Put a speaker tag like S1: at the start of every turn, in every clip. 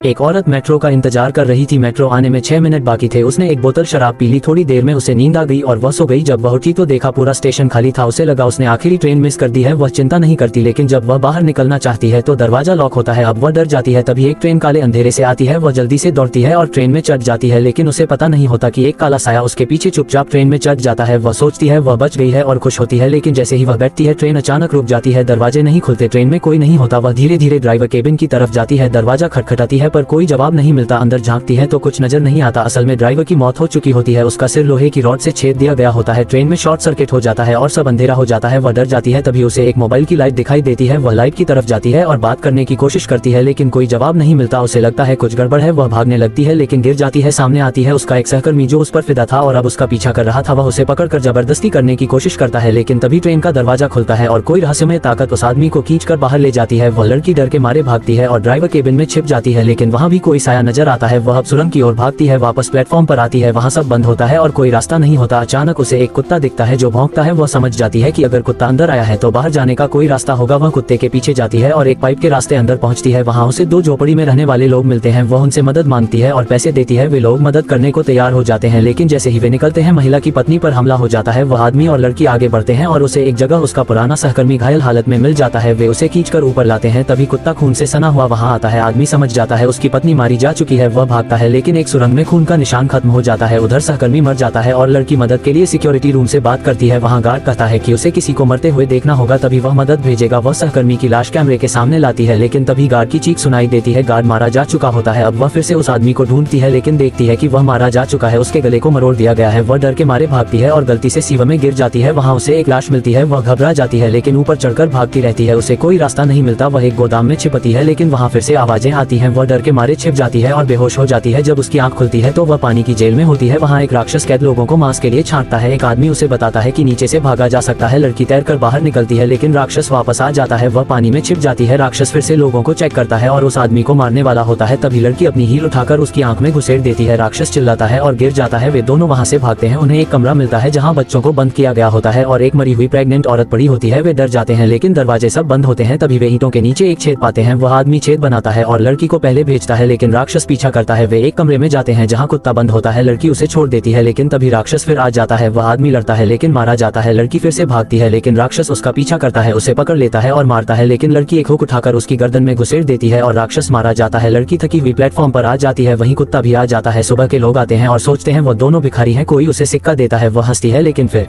S1: एक औरत मेट्रो का इंतजार कर रही थी। मेट्रो आने में 6 मिनट बाकी थे। उसने एक बोतल शराब पी ली। थोड़ी देर में उसे नींद आ गई और वह सो गई। जब वह उठी तो देखा पूरा स्टेशन खाली था। उसे लगा उसने आखिरी ट्रेन मिस कर दी है। वह चिंता नहीं करती, लेकिन जब वह बाहर निकलना चाहती है तो दरवाजा लॉक होता है। अब वह डर जाती है। तभी एक ट्रेन काले अंधेरे से आती है। वह जल्दी से दौड़ती है और ट्रेन में चढ़ जाती है, लेकिन उसे पता नहीं होता कि एक काला साया उसके पीछे चुपचाप ट्रेन में चढ़ जाता है। वह सोचती है वह बच गई है और खुश होती है, लेकिन जैसे ही वह बैठती है ट्रेन अचानक रुक जाती है। दरवाजे नहीं खुलते, ट्रेन में कोई नहीं होता। वह धीरे धीरे ड्राइवर केबिन की तरफ जाती है। दरवाजा खटखटाती है पर कोई जवाब नहीं मिलता। अंदर झांकती है तो कुछ नजर नहीं आता। असल में ड्राइवर की मौत हो चुकी होती है। उसका सिर लोहे की रॉड से छेद दिया गया होता है। ट्रेन में शॉर्ट सर्किट हो जाता है और सब अंधेरा हो जाता है। वह डर जाती है। तभी उसे एक मोबाइल की लाइट दिखाई देती है। वह लाइट की तरफ जाती है और बात करने की कोशिश करती है, लेकिन कोई जवाब नहीं मिलता। उसे लगता है कुछ गड़बड़ है। वह भागने लगती है, लेकिन गिर जाती है। सामने आती है उसका एक सहकर्मी जो उस पर फिदा था और अब उसका पीछा कर रहा था। वह उसे पकड़कर जबरदस्ती करने की कोशिश करता है, लेकिन तभी ट्रेन का दरवाजा खुलता है और कोई रहस्यमय ताकत उस आदमी को खींचकर बाहर ले जाती है। वह लड़की डर के मारे भागती है और ड्राइवर केबिन में छिप जाती है, लेकिन वहाँ भी कोई साया नजर आता है। वह अब सुरंग की ओर भागती है। वापस प्लेटफॉर्म पर आती है। वहाँ सब बंद होता है और कोई रास्ता नहीं होता। अचानक उसे एक कुत्ता दिखता है जो भौंकता है। वह समझ जाती है कि अगर कुत्ता अंदर आया है तो बाहर जाने का कोई रास्ता होगा। वह कुत्ते के पीछे जाती है और एक पाइप के रास्ते अंदर पहुंचती है। वहाँ उसे 2 झोपड़ी में रहने वाले लोग मिलते हैं। वह उनसे मदद मांगती है और पैसे देती है। वे लोग मदद करने को तैयार हो जाते हैं, लेकिन जैसे ही वे निकलते हैं महिला की पत्नी पर हमला हो जाता है। वह आदमी और लड़की आगे बढ़ते हैं और उसे एक जगह उसका पुराना सहकर्मी घायल हालत में मिल जाता है। वे उसे खींचकर ऊपर लाते हैं। तभी कुत्ता खून से सना हुआ वहाँ आता है। आदमी समझ जाता है उसकी पत्नी मारी जा चुकी है। वह भागता है, लेकिन एक सुरंग में खून का निशान खत्म हो जाता है। उधर सहकर्मी मर जाता है और लड़की मदद के लिए सिक्योरिटी रूम से बात करती है। वहाँ गार्ड कहता है कि उसे किसी को मरते हुए देखना होगा, तभी वह मदद भेजेगा। वह सहकर्मी की लाश कैमरे के सामने लाती है, लेकिन तभी गार्ड की चीख सुनाई देती है। गार्ड मारा जा चुका होता है। अब वह फिर से उस आदमी को ढूंढती है, लेकिन देखती है कि वह मारा जा चुका है। उसके गले को मरोड़ दिया गया है। वह डर के मारे भागती है और गलती से सीवर में गिर जाती है। वहाँ उसे एक लाश मिलती है। वह घबरा जाती है, लेकिन ऊपर चढ़कर भागती रहती है। उसे कोई रास्ता नहीं मिलता। वह एक गोदाम में छिपती है, लेकिन वहाँ फिर से आवाजें आती हैं। वह डर के मारे छिप जाती है और बेहोश हो जाती है। जब उसकी आंख खुलती है तो वह पानी की जेल में होती है। वहाँ एक राक्षस कैद लोगों को मांस के लिए छांटता है। एक आदमी उसे बताता है कि नीचे से भागा जा सकता है। लड़की तैरकर बाहर निकलती है, लेकिन राक्षस वापस आ जाता है। वह पानी में छिप जाती है। राक्षस फिर से लोगों को चेक करता है और उस आदमी को मारने वाला होता है। तभी लड़की अपनी हील उठाकर उसकी आंख में घुसेड़ देती है। राक्षस चिल्लाता है और गिर जाता है। वे दोनों वहाँ से भागते हैं। उन्हें एक कमरा मिलता है जहाँ बच्चों को बंद किया गया होता है और एक मरी हुई प्रेग्नेंट औरत पड़ी होती है। वे डर जाते हैं, लेकिन दरवाजे सब बंद होते हैं। तभी वे ईंटों के नीचे एक छेद पाते हैं। वह आदमी छेद बनाता है और लड़की को पहले भेजता है, लेकिन राक्षस पीछा करता है। वे एक कमरे में जाते हैं जहाँ कुत्ता बंद होता है। लड़की उसे छोड़ देती है, लेकिन तभी राक्षस फिर आ जाता है। वह आदमी लड़ता है, लेकिन मारा जाता है। लड़की फिर से भागती है, लेकिन राक्षस उसका पीछा करता है। उसे पकड़ लेता है और मारता है, लेकिन लड़की एक हुक उठाकर उसकी गर्दन में घुसेड़ देती है और राक्षस मारा जाता है। लड़की थकी हुई प्लेटफॉर्म पर आ जाती है। वहीं कुत्ता भी आ जाता है। सुबह के लोग आते हैं और सोचते हैं वो दोनों भिखारी हैं। कोई उसे सिक्का देता है। वह हंसती है, लेकिन फिर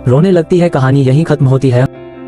S1: रोने लगती है। कहानी यहीं खत्म होती है।